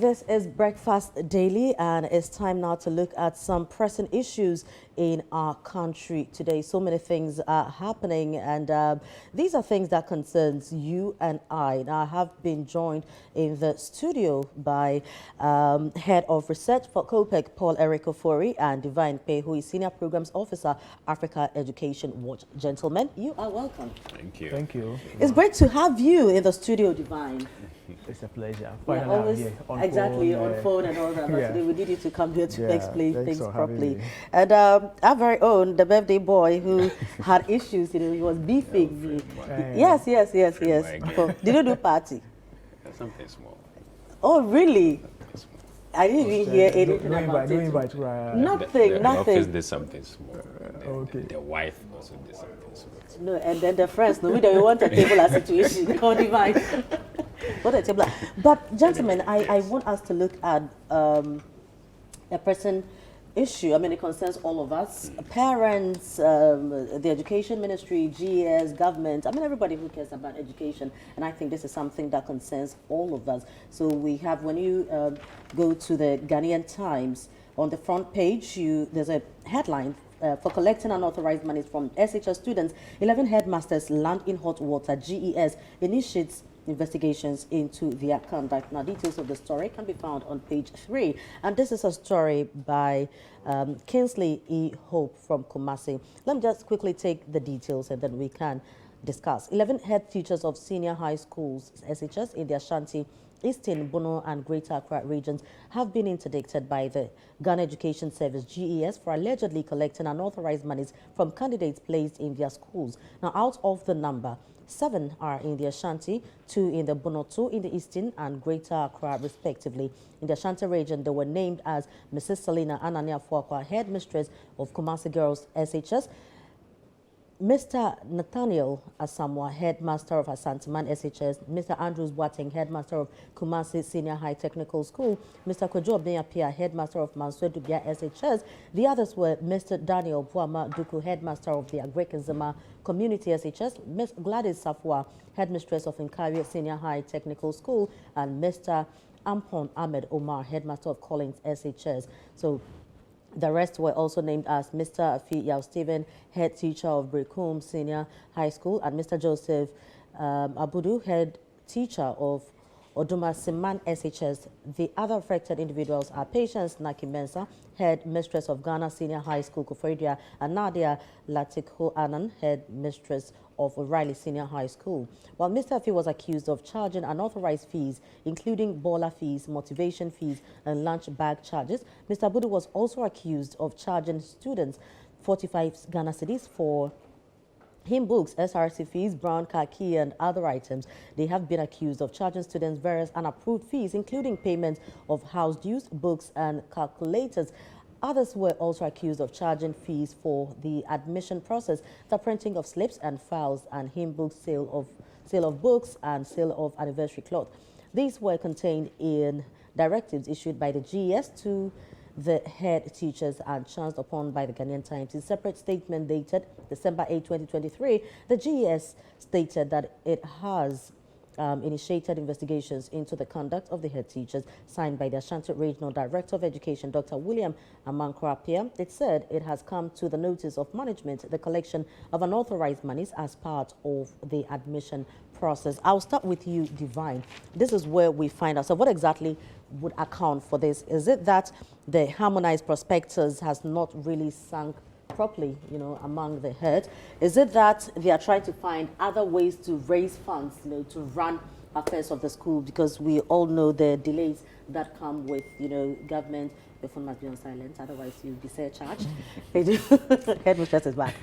This is Breakfast Daily, and it's time now to look at some pressing issues in our country today. So many things are happening, and these are things that concerns you and I. Now, I have been joined in the studio by Head of Research for COPEC, Paul Eric Ofori, and Divine Pei, who is Senior Programs Officer, Africa Education Watch. Gentlemen, you are welcome. Thank you. Thank you. It's great to have you in the studio, Divine. It's a pleasure. Yeah, always exactly on phone and all that. But today we need you to come here to explain things properly. And our very own, the birthday boy who had issues, he was beefing. Yes. Did you do party? Something small. Oh, really? I didn't even hear anything about it. Nothing. The office did something small. The wife also did something small. No, and then the friends. No, we don't want a table situation. Oh, Divine. What a table. But gentlemen, I want us to look at a present issue. I mean, it concerns all of us, parents, the education ministry, GES, government. I mean, everybody who cares about education. And I think this is something that concerns all of us. So we have, when you go to the Ghanaian Times, on the front page, there's a headline for collecting unauthorized monies from SHS students. 11 headmasters land in hot water. GES initiates investigations into their conduct. Now, details of the story can be found on page 3. And this is a story by Kingsley E. Hope from Kumasi. Let me just quickly take the details and then we can discuss. 11 head teachers of senior high schools, SHS, in the Ashanti, Eastern, Bono, and Greater Accra regions have been interdicted by the Ghana Education Service, GES, for allegedly collecting unauthorized monies from candidates placed in their schools. Now, out of the number, 7 are in the Ashanti, 2 in the Bono, 2 in the Eastern and Greater Accra, respectively. In the Ashanti region, they were named as Mrs. Selina Anania Fuakwa, headmistress of Kumasi Girls SHS, Mr. Nathaniel Asamoah, headmaster of Asanteman SHS, Mr. Andrews Boateng, headmaster of Kumasi Senior High Technical School, Mr. Kojo Benyapia, headmaster of Manswe Dubia SHS. The others were Mr. Daniel Buama Duku, headmaster of the Agrekenzema Community SHS, Ms. Gladys Safwa, headmistress of Nkari Senior High Technical School, and Mr. Ampon Ahmed Omar, headmaster of Collins SHS. So the rest were also named as Mr. Afi Yao Stephen, head teacher of Brekum Senior High School, and Mr. Joseph Abudu, head teacher of Oduma Siman SHS. The other affected individuals are Patience Naki Mensa, head mistress of Ghana Senior High School, Kufredia, and Nadia Latikho Anan, head mistress of O'Reilly Senior High School. While Mr. Afi was accused of charging unauthorized fees, including baller fees, motivation fees, and lunch bag charges, Mr. Abudu was also accused of charging students 45 Ghana cedis for hymn books, SRC fees, brown khaki, and other items. They have been accused of charging students various unapproved fees, including payment of house dues, books, and calculators. Others were also accused of charging fees for the admission process, the printing of slips and files, and hymn book sale of books, and sale of anniversary cloth. These were contained in directives issued by the GES to the head teachers and chanced upon by the Ghanaian Times. In a separate statement dated December 8, 2023, the GES stated that it has initiated investigations into the conduct of the head teachers, signed by the Ashanti Regional Director of Education, Dr. William Amankwapia. It said it has come to the notice of management the collection of unauthorized monies as part of the admission process. I'll start with you, Divine. This is where we find ourselves. What exactly would account for this? Is it that the harmonized prospectus has not really sunk properly, among the head? Is it that they are trying to find other ways to raise funds, to run affairs of the school? Because we all know the delays that come with, government. The phone must be on silent, otherwise you'll be surcharged. Headmistress is back.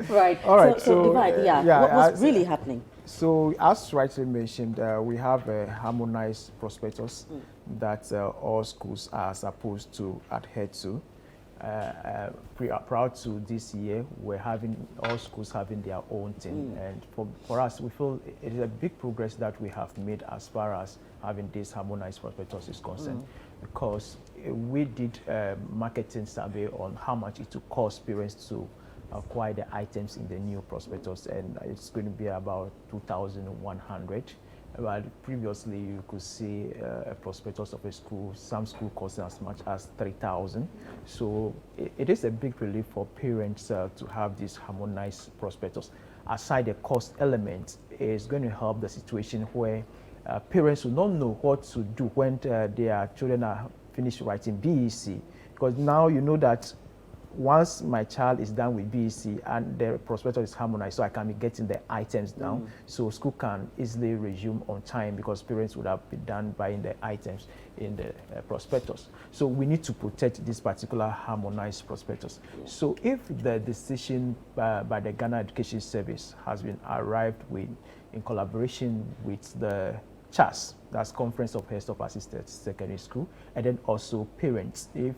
Right. All right. So Divine, what's really happening? So, as rightly mentioned, we have a harmonized prospectus that all schools are supposed to adhere to. Prior to this year, we're having all schools having their own thing, and for us, we feel it is a big progress that we have made as far as having this harmonized prospectus is concerned, because we did a marketing survey on how much it would cost parents to acquire the items in the new prospectus, and it's going to be about 2,100. But previously, you could see a prospectus of a school, some school costing as much as 3,000. So it is a big relief for parents to have this harmonized prospectus. Aside the cost element, it's going to help the situation where parents will not know what to do when their children are finished writing BEC, because now you know that once my child is done with BEC and the prospectus is harmonized, so I can be getting the items down, so school can easily resume on time because parents would have been done buying the items in the prospectus. So we need to protect this particular harmonized prospectus. So if the decision by the Ghana Education Service has been arrived with in collaboration with the CHAS, that's Conference of Heads of Assisted Secondary School, and then also parents, if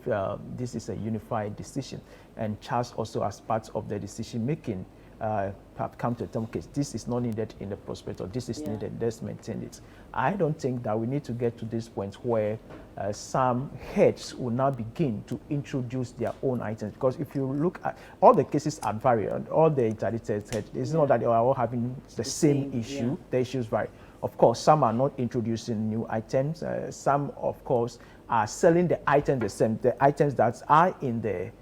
this is a unified decision, and CHAS also as part of the decision making have come to a term, okay, this is not needed in the prospectus, this is needed, let's maintain it. I don't think that we need to get to this point where some heads will now begin to introduce their own items, because if you look at all the cases are varied, all the interdicted heads, it's not that they are all having the same issue, the issues vary. Of course, some are not introducing new items. Some, of course, are selling the items the same, the items that are in the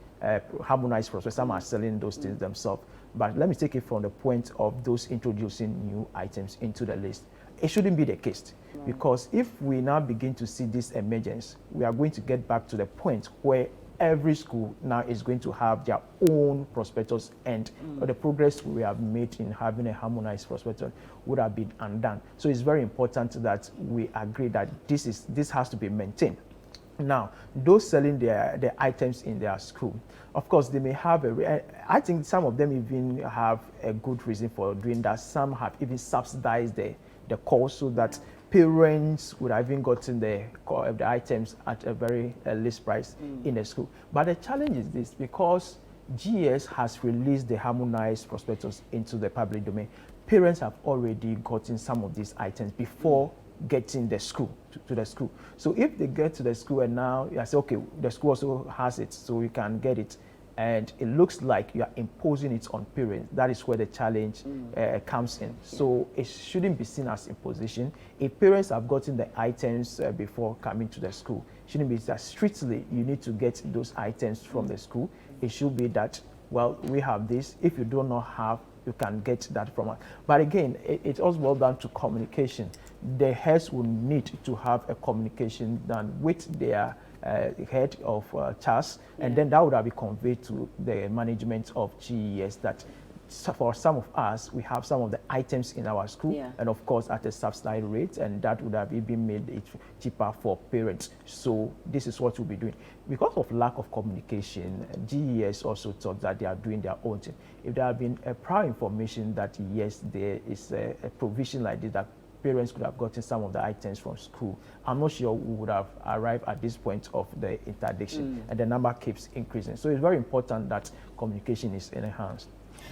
harmonized process. Some are selling those things themselves. But let me take it from the point of those introducing new items into the list. It shouldn't be the case, because if we now begin to see this emergence, we are going to get back to the point where every school now is going to have their own prospectus, and the progress we have made in having a harmonized prospectus would have been undone. So it's very important that we agree that this has to be maintained. Now, those selling their items in their school, of course, they may have I think some of them even have a good reason for doing that. Some have even subsidized the cost so that parents would have even gotten the items at a very least price in the school. But the challenge is this, because GES has released the harmonized prospectus into the public domain, parents have already gotten some of these items before getting the school to the school. So if they get to the school and now you say, okay, the school also has it, so you can get it, and it looks like you are imposing it on parents, that is where the challenge comes in. So it shouldn't be seen as imposition. If parents have gotten the items before coming to the school, it shouldn't be that strictly you need to get those items from the school. It should be that, well, we have this. If you do not have, you can get that from us. But again, it also boils down to communication. The heads will need to have a communication done with their head of CHAS, and then that would have been conveyed to the management of GES that for some of us, we have some of the items in our school, and of course at a subsidized rate, and that would have even made it cheaper for parents. So this is what we'll be doing. Because of lack of communication, GES also thought that they are doing their own thing. If there had been a prior information that yes, there is a provision like this, that parents could have gotten some of the items from school, I'm not sure we would have arrived at this point of the interdiction, and the number keeps increasing. So it's very important that communication is enhanced.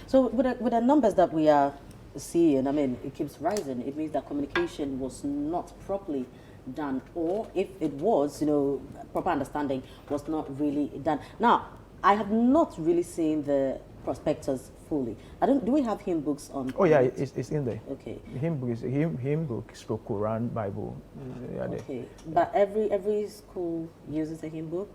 So with the numbers that we are seeing, I mean, it keeps rising. It means that communication was not properly done, or if it was, you know, proper understanding was not really done. Now, I have not really seen the prospectus fully. Do we have hymn books on? Oh yeah, it's in there. Okay. Hymn book is hymn book, stroke Quran, Bible. Okay, but every school uses a hymn book.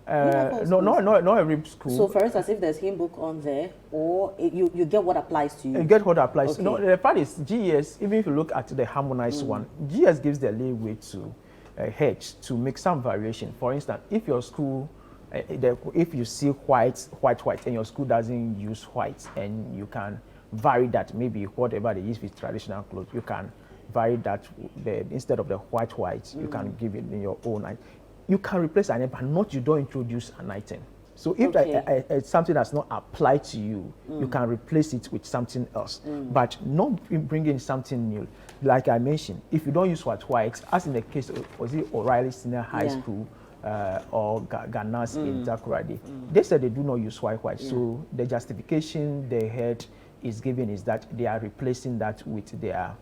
No, every school. So for instance, if there's hymn book on there, or you get what applies to you. You get what applies. Okay. No, the part is GES. Even if you look at the harmonized one, GES gives the leeway to heads to make some variation. For instance, if your school, if you see white, and your school doesn't use white, and you can vary that, maybe whatever they use with traditional clothes, you can vary that. Instead of the white, you can give it in your own. You can replace an item, but you don't introduce an item. So if something that's not applied to you, you can replace it with something else, but not bring in something new. Like I mentioned, if you don't use white, as in the case of, was it O'Reilly Senior High School or Ghana's in Takoradi, they said they do not use white. So the justification the head is giving is that they are replacing that with their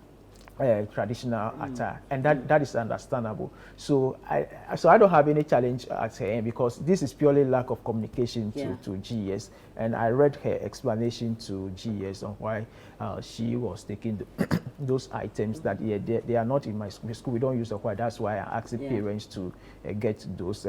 traditional attire, and that is understandable. So I don't have any challenge at her end, because this is purely lack of communication to GES, and I read her explanation to GES on why she was taking those items that they are not in my school. We don't use the white. That's why I asked the parents to get those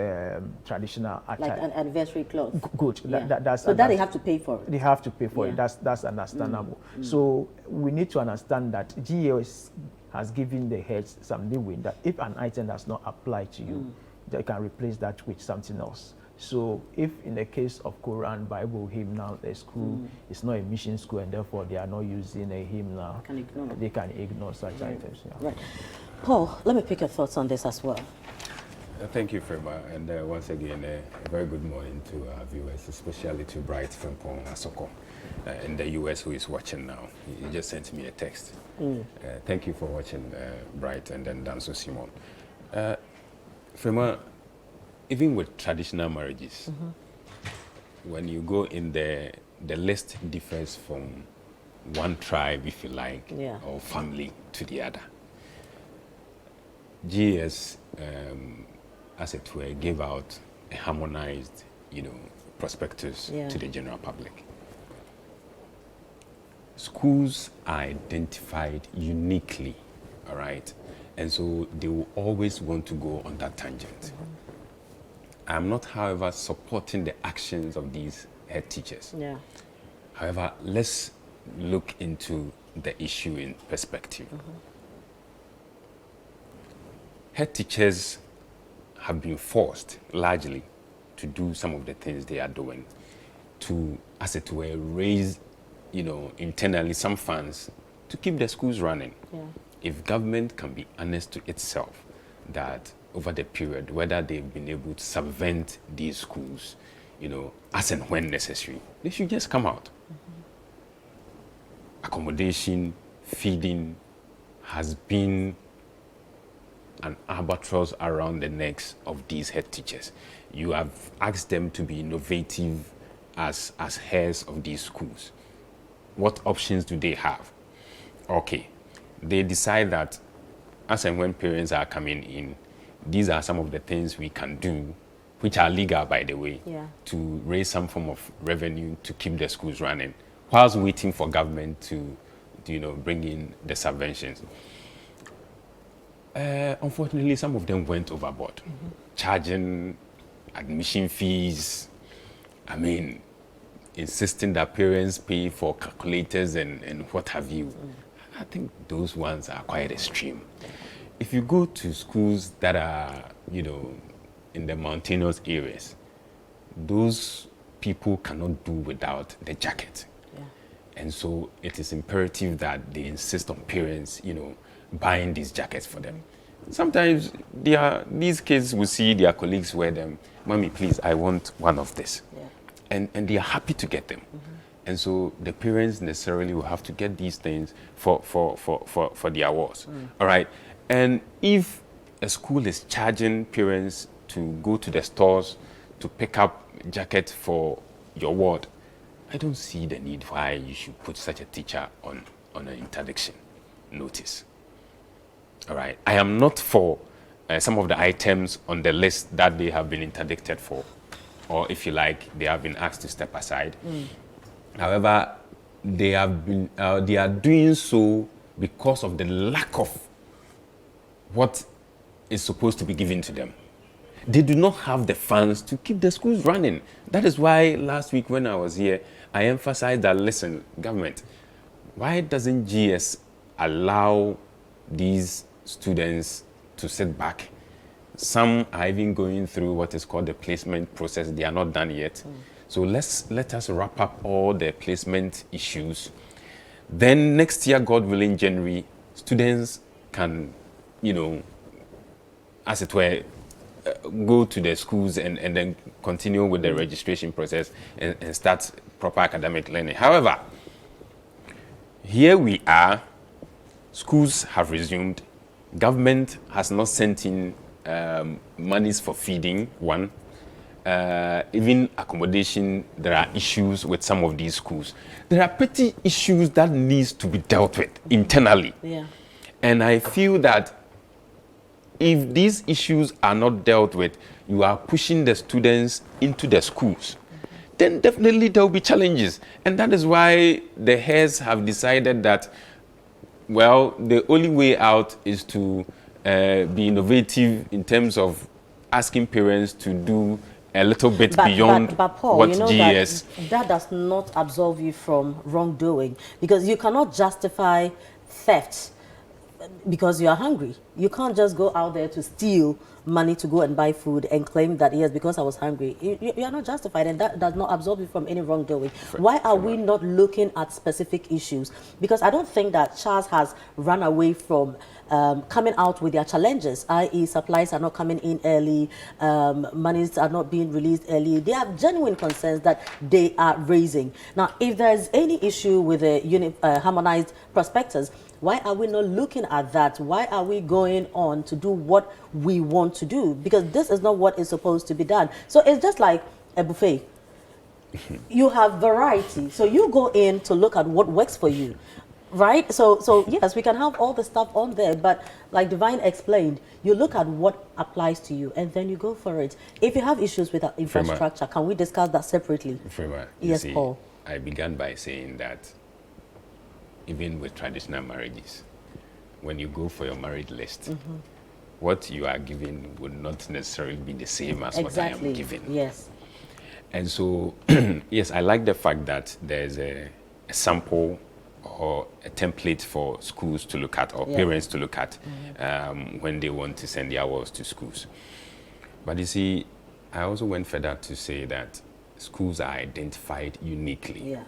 traditional attire, like an anniversary clothes. Good. That's so that they have to pay for it. They have to pay for it. That's understandable. So we need to understand that GES has given the heads some leeway that if an item does not apply to you, they can replace that with something else. So if in the case of Quran, Bible, hymnal, the school is not a mission school and therefore they are not using a hymnal, they can ignore such items. Right. Paul, let me pick your thoughts on this as well. Thank you, Frema, and once again, a very good morning to our viewers, especially to Bright from Pong Asoko in the US who is watching now. He just sent me a text. Thank you for watching, Bright, and then Danso Simon. Frema, even with traditional marriages, when you go in the list differs from one tribe, if you like, or family to the other. GES, as it were, gave out a harmonized, prospectus to the general public. Schools are identified uniquely, all right? And so they will always want to go on that tangent. I'm not, however, supporting the actions of these head teachers. However, let's look into the issue in perspective. Head teachers have been forced largely to do some of the things they are doing to, as it were, raise, internally some funds to keep the schools running. If government can be honest to itself that over the period, whether they've been able to subvent these schools, as and when necessary, they should just come out. Accommodation, feeding has been an albatross around the necks of these head teachers. You have asked them to be innovative as heads of these schools. What options do they have? Okay, they decide that as and when parents are coming in, these are some of the things we can do, which are legal, by the way, to raise some form of revenue to keep the schools running, whilst waiting for government to bring in the subventions. Unfortunately, some of them went overboard, charging admission fees, insisting that parents pay for calculators and what have you. I think those ones are quite extreme. If you go to schools that are, in the mountainous areas, those people cannot do without the jacket. And so it is imperative that they insist on parents, buying these jackets for them. Sometimes these kids will see their colleagues wear them. Mommy, please, I want one of this. And they are happy to get them. And so the parents necessarily will have to get these things for their wards. All right. And if a school is charging parents to go to the stores to pick up a jacket for your ward, I don't see the need why you should put such a teacher on an interdiction notice. All right. I am not for some of the items on the list that they have been interdicted for, or if you like, they have been asked to step aside. However, they are doing so because of the lack of what is supposed to be given to them. They do not have the funds to keep the schools running. That is why last week when I was here, I emphasized that, listen, government, why doesn't GES allow these students to sit back? Some are even going through what is called the placement process. They are not done yet. So let us wrap up all the placement issues. Then next year, God willing, January, students can, as it were, go to the schools and then continue with the registration process and start proper academic learning. However, here we are, schools have resumed, government has not sent in monies for feeding, one. Even accommodation, there are issues with some of these schools. There are petty issues that needs to be dealt with internally. And I feel that if these issues are not dealt with, you are pushing the students into the schools, then definitely there will be challenges. And that is why the heads have decided that, well, the only way out is to be innovative in terms of asking parents to do a little bit beyond but Paul, what you know GES. that does not absolve you from wrongdoing, because you cannot justify theft because you are hungry. You can't just go out there to steal money to go and buy food and claim that, yes, because I was hungry. You are not justified, and that does not absolve you from any wrongdoing. Why are we not looking at specific issues? Because I don't think that Charles has run away from coming out with their challenges, i.e. supplies are not coming in early, monies are not being released early. They have genuine concerns that they are raising. Now, if there's any issue with the harmonized prospectus, why are we not looking at that? Why are we going on to do what we want to do? Because this is not what is supposed to be done. So it's just like a buffet. You have variety. So you go in to look at what works for you, right? So yes, we can have all the stuff on there, but like Divine explained, you look at what applies to you and then you go for it. If you have issues with our infrastructure, can we discuss that separately? Yes, see, Paul. I began by saying that even with traditional marriages, when you go for your marriage list, what you are given would not necessarily be the same as what I am given. Yes. And so, yes, I like the fact that there's a sample or a template for schools to look at, or parents to look at when they want to send their wards to schools. But you see, I also went further to say that schools are identified uniquely. Yeah.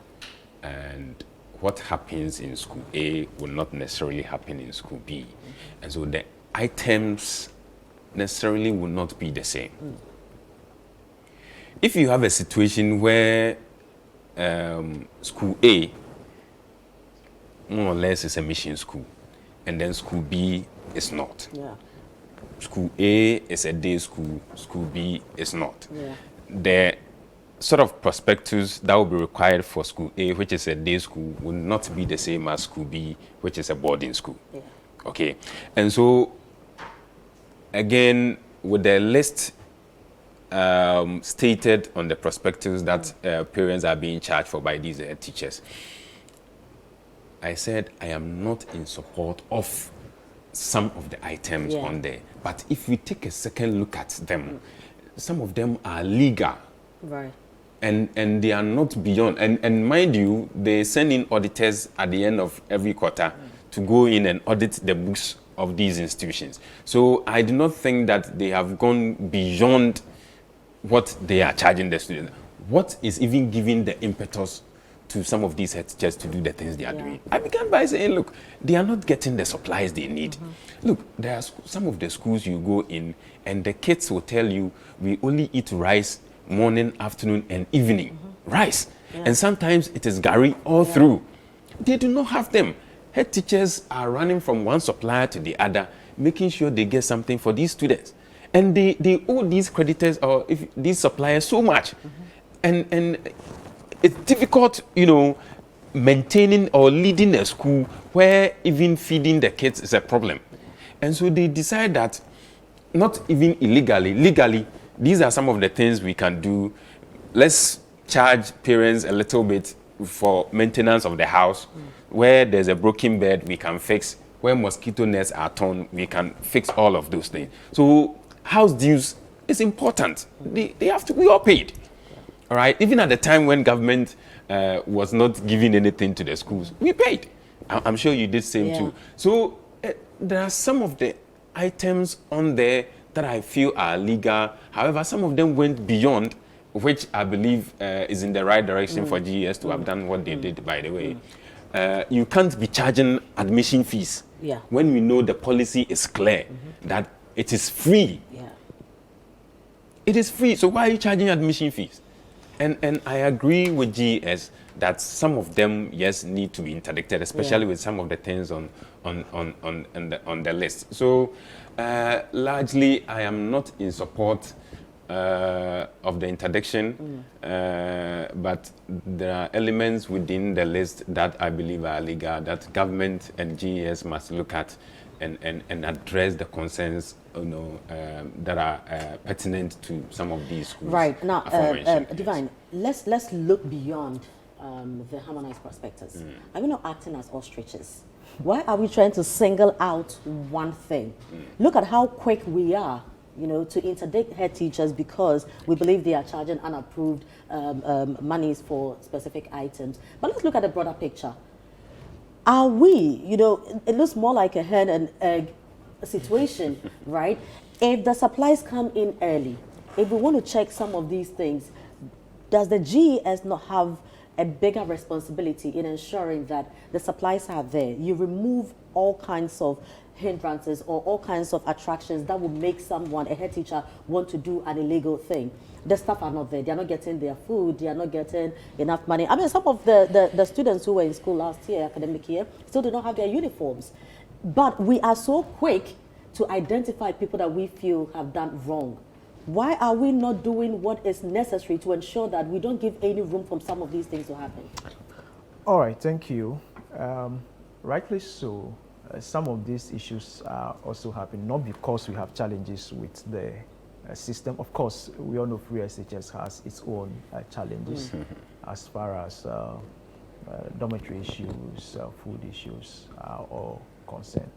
And what happens in school A will not necessarily happen in school B. And so the items necessarily will not be the same. If you have a situation where school A more or less is a mission school, and then school B is not. Yeah. School A is a day school, school B is not. Yeah. The sort of prospectus that will be required for school A, which is a day school, will not be the same as school B, which is a boarding school. Yeah. Okay. And so, again, with the list stated on the prospectus that parents are being charged for by these teachers, I said I am not in support of some of the items on there. But if we take a second look at them, some of them are legal. Right. And they are not beyond. And mind you, they send in auditors at the end of every quarter to go in and audit the books of these institutions. So I do not think that they have gone beyond what they are charging the students. What is even giving the impetus to some of these heads just to do the things they are doing? I began by saying, look, they are not getting the supplies they need. Look, there are some of the schools you go in and the kids will tell you, we only eat rice morning, afternoon, and evening. Rice. And sometimes it is gari all through. They do not have them. Head teachers are running from one supplier to the other, making sure they get something for these students. And they owe these creditors or these suppliers so much. And it's difficult, maintaining or leading a school where even feeding the kids is a problem. And so they decide that, not even illegally, legally, these are some of the things we can do. Let's charge parents a little bit for maintenance of the house. Where there's a broken bed, we can fix. Where mosquito nets are torn, we can fix all of those things. So house dues is important. They have to be all paid. All right? Even at the time when government was not giving anything to the schools, we paid. I'm sure you did same too. So there are some of the items on there that I feel are legal. However, some of them went beyond, which I believe is in the right direction for GES to have done what they did, by the way. You can't be charging admission fees when we know the policy is clear that it is free. It is free, so why are you charging admission fees? And I agree with GES that some of them, yes, need to be interdicted, especially with some of the things on the list. So largely, I am not in support of the interdiction, but there are elements within the list that I believe are legal that government and GES must look at and address the concerns, that are pertinent to some of these schools. Right now, aforementioned. Yes. Divine, let's look beyond the harmonized prospectus. Are we not acting as ostriches? Why are we trying to single out one thing? Look at how quick we are, to interdict head teachers because we believe they are charging unapproved monies for specific items. But let's look at the broader picture. Are we, it looks more like a hen and egg situation, right? If the supplies come in early, if we want to check some of these things, does the GES not have a bigger responsibility in ensuring that the supplies are there? You remove all kinds of hindrances or all kinds of attractions that would make someone, a head teacher, want to do an illegal thing. The staff are not there. They are not getting their food. They are not getting enough money. I mean, some of the students who were in school last year, academic year, still do not have their uniforms. But we are so quick to identify people that we feel have done wrong. Why are we not doing what is necessary to ensure that we don't give any room for some of these things to happen? All right, thank you. Rightly so, some of these issues are also happening, not because we have challenges with the system. Of course, we all know free SHS has its own challenges as far as dormitory issues, food issues are all concerned.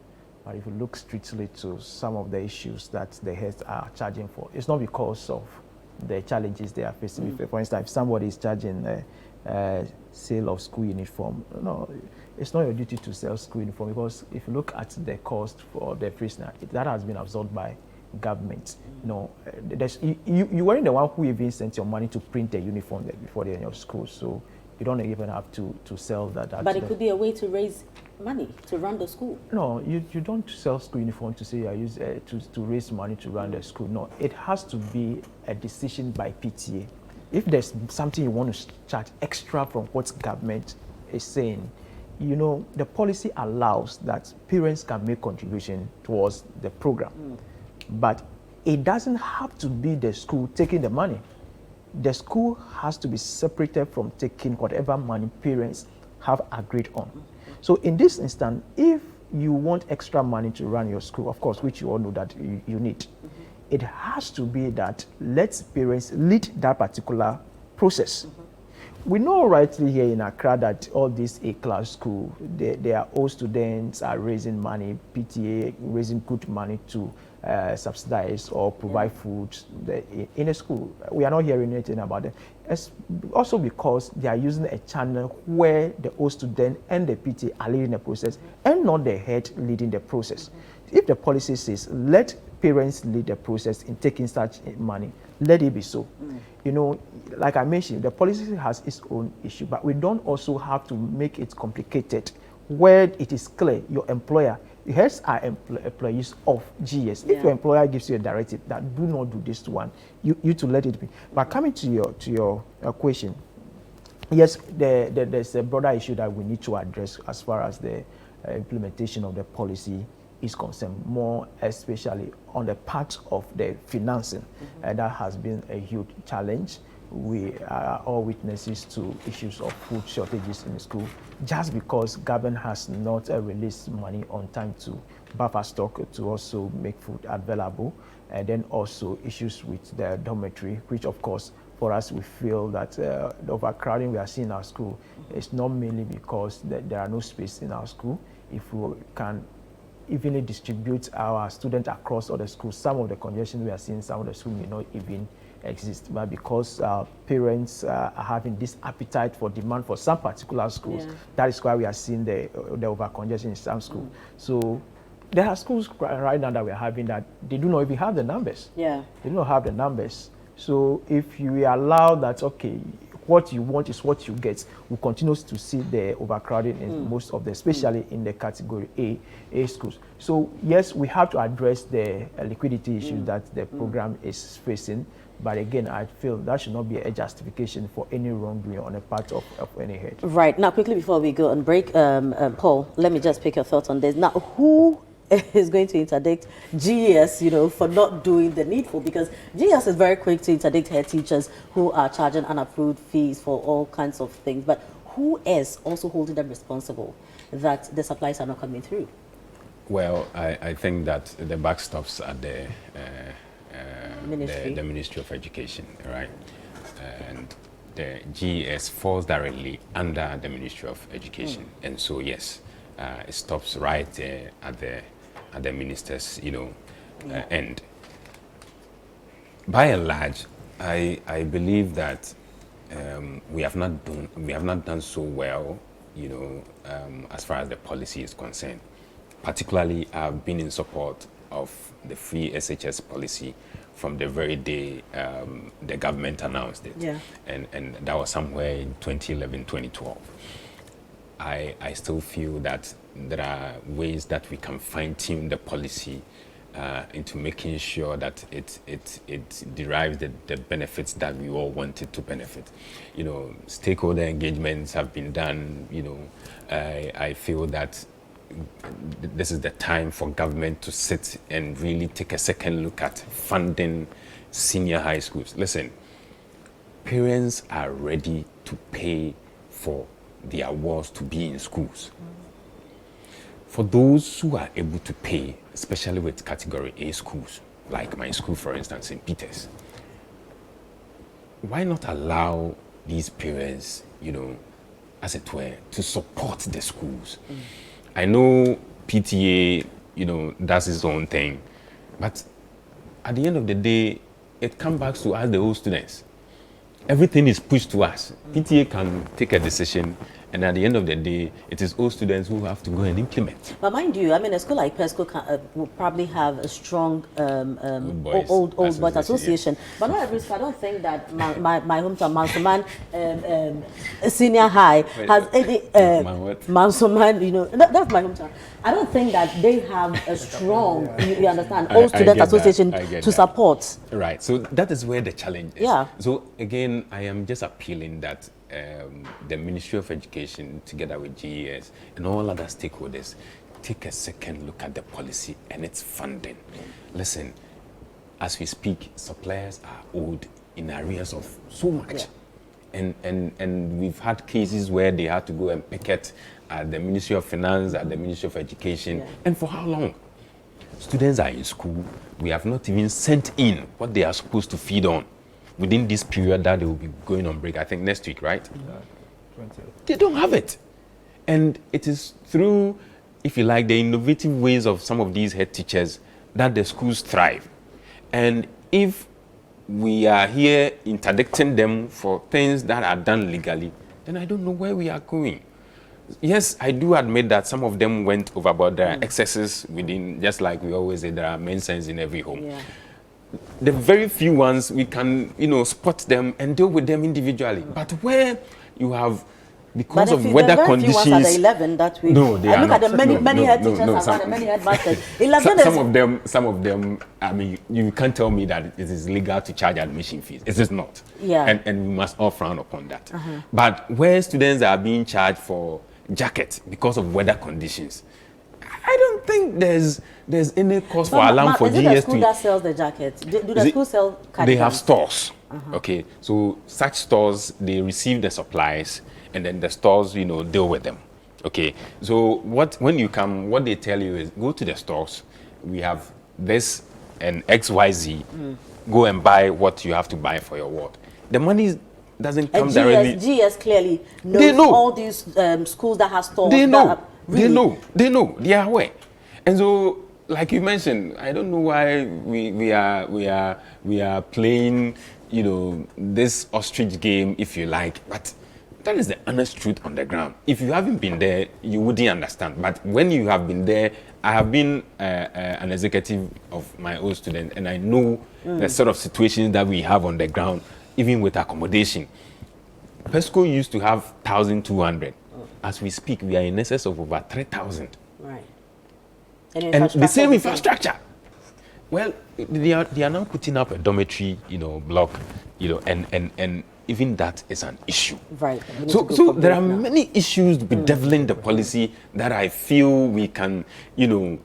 But if you look strictly to some of the issues that the heads are charging for, it's not because of the challenges they are facing. For instance, if somebody is charging sale of school uniform, no, it's not your duty to sell school uniform, because if you look at the cost for the prisoner, that has been absorbed by government. You weren't the one who even sent your money to print a uniform before they're in your school, so you don't even have to sell that. But it could be a way to raise money to run the school. No, you don't sell school uniform to say I use to raise money to run the school. No, it has to be a decision by PTA. If there's something you want to charge extra from what government is saying, the policy allows that parents can make contribution towards the program. But it doesn't have to be the school taking the money. The school has to be separated from taking whatever money parents have agreed on. So in this instance, if you want extra money to run your school, of course, which you all know that you need, it has to be that let parents lead that particular process. We know rightly here in Accra that all these A-class schools, their old students are raising money, PTA raising good money to subsidize or provide food in a school. We are not hearing anything about it. It's also because they are using a channel where the old student and the PTA are leading the process and not the head leading the process. If the policy says let parents lead the process in taking such money, let it be so. Like I mentioned, the policy has its own issue, but we don't also have to make it complicated where it is clear your employer, heads are employees of GES. If your employer gives you a directive that do not do this one, you to let it be. But coming to your question, yes, there's a broader issue that we need to address as far as the implementation of the policy is concerned, more especially on the part of the financing. And that has been a huge challenge. We are all witnesses to issues of food shortages in the school, just because government has not released money on time to buffer stock to also make food available. And then also issues with the dormitory, which of course for us we feel that the overcrowding we are seeing in our school is not mainly because there are no space in our school. If we can evenly distribute our students across other schools, some of the congestion we are seeing, some of the schools may not even exist, but because parents are having this appetite for demand for some particular schools, that is why we are seeing the over-congestion in some schools. So there are schools right now that we are having that they do not even have the numbers. They do not have the numbers. So if you allow that, okay, what you want is what you get, we continue to see the overcrowding in most of the, especially in the category A schools. So yes, we have to address the liquidity issue that the program is facing. But again, I feel that should not be a justification for any wrongdoing on the part of any head. Right. Now, quickly before we go on break, Paul, let me just pick your thoughts on this. Now, who is going to interdict GES, for not doing the needful? Because GES is very quick to interdict head teachers who are charging unapproved fees for all kinds of things. But who is also holding them responsible that the supplies are not coming through? Well, I think that the buck stops at the Ministry. the Ministry of Education, right? And the GES falls directly under the Ministry of Education, and so yes, it stops right there at the minister's, end. By and large, I believe that we have not done so well, as far as the policy is concerned. Particularly, I've been in support of the free SHS policy from the very day the government announced it. Yeah. And that was somewhere in 2011, 2012. I still feel that there are ways that we can fine-tune the policy into making sure that it derives the benefits that we all want it to benefit. Stakeholder engagements have been done. I feel that this is the time for government to sit and really take a second look at funding senior high schools. Listen, parents are ready to pay for their wards to be in schools. For those who are able to pay, especially with category A schools, like my school, for instance, St. Peter's, why not allow these parents, as it were, to support the schools? I know PTA, does its own thing, but at the end of the day, it comes back to us, the old students. Everything is pushed to us. PTA can take a decision, and at the end of the day, it is all students who have to go and implement. But mind you, a school like PESCO will probably have a strong old boys association. Yeah. But not every school. I don't think that my hometown, Mansuman Senior High, has any Mansuman. That's my hometown. I don't think that they have a strong, you understand, old student association to support. Right. So that is where the challenge is. Yeah. So again, I am just appealing that the Ministry of Education, together with GES and all other stakeholders, take a second look at the policy and its funding. Listen, as we speak, suppliers are owed in arrears of so much. Yeah. And we've had cases where they had to go and picket at the Ministry of Finance, at the Ministry of Education. Yeah. And for how long? Students are in school. We have not even sent in what they are supposed to feed on within this period that they will be going on break, I think next week, right? Yeah, 20. They don't have it. And it is through, if you like, the innovative ways of some of these head teachers that the schools thrive. And if we are here interdicting them for things that are done legally, then I don't know where we are going. Yes, I do admit that some of them went overboard. There are excesses within, just like we always say, there are men's in every home. Yeah. The very few ones we can, spot them and deal with them individually. But where you have, because of weather conditions, few ones are the 11 that we. No, they I are look not. At the many head teachers and many headmasters. 11 some of them. I mean, you can't tell me that it is legal to charge admission fees. It is not. Yeah. And we must all frown upon that. But where students are being charged for jackets because of weather conditions, I don't think there's any cause for alarm for GES to. Is it the school that sells the jackets? Do the school sell cardigans? They have stores. Okay, so such stores, they receive the supplies, and then the stores, deal with them. Okay, so when you come, what they tell you is go to the stores. We have this and XYZ. Go and buy what you have to buy for your ward. The money doesn't come directly. GES clearly knows all these schools that have stores. They know. Really? They know. They are aware. And so, like you mentioned, I don't know why we are playing, this ostrich game, if you like. But that is the honest truth on the ground. If you haven't been there, you wouldn't understand. But when you have been there, I have been an executive of my own student, and I know the sort of situations that we have on the ground, even with accommodation. PESCO used to have 1,200. As we speak, we are in excess of over 3,000. Right. And the same infrastructure. Well, they are now putting up a dormitory, block, and even that is an issue. Right. So there are many issues bedeviling the policy that I feel we can,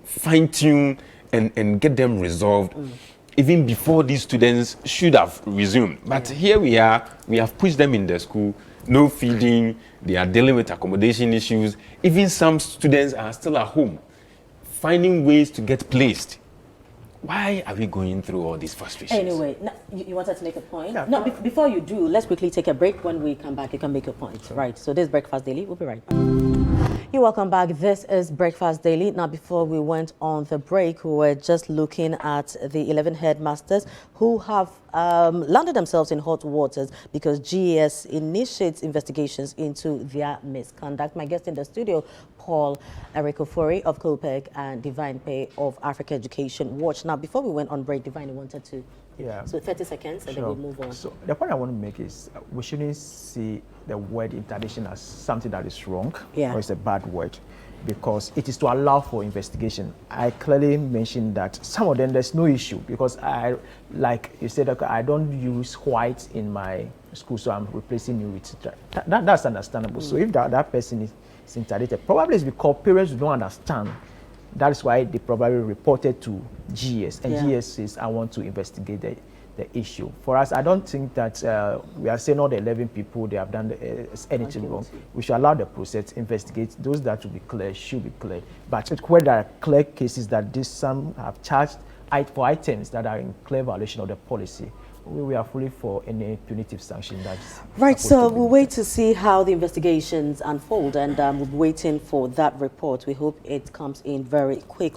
fine tune and get them resolved. Even before these students should have resumed. But here we have pushed them in the school, no feeding, they are dealing with accommodation issues. Even some students are still at home, finding ways to get placed. Why are we going through all these frustrations? Anyway, no, you wanted to make a point? Yeah. No, before you do, let's quickly take a break. When we come back, you can make your point. Right, so this is Breakfast Daily. We'll be right back. You're welcome back. This is Breakfast Daily. Now, before we went on the break, we were just looking at the 11 headmasters who have landed themselves in hot waters because GES initiates investigations into their misconduct. My guest in the studio, Paul Erikofori of COPEC and Divine Pay of Africa Education Watch. Now, before we went on break, Divine, you wanted to... Yeah. So 30 seconds and then we'll move on. So the point I want to make is we shouldn't see the word interdiction as something that is wrong or it's a bad word, because it is to allow for investigation. I clearly mentioned that some of them there's no issue because like you said, okay, I don't use white in my school, so I'm replacing you with that's understandable. So if that person is interdicted, probably it's because parents don't understand. That is why they probably reported to GES, and GES says, I want to investigate the issue. For us, I don't think that we are saying all the 11 people, they have done anything wrong. We should allow the process, investigate. Those that will be clear should be clear. But where there are clear cases that some have charged for items that are in clear violation of the policy, we are fully for any punitive sanction. That's right, so we'll wait to see how the investigations unfold, and we'll be waiting for that report. We hope it comes in very quickly.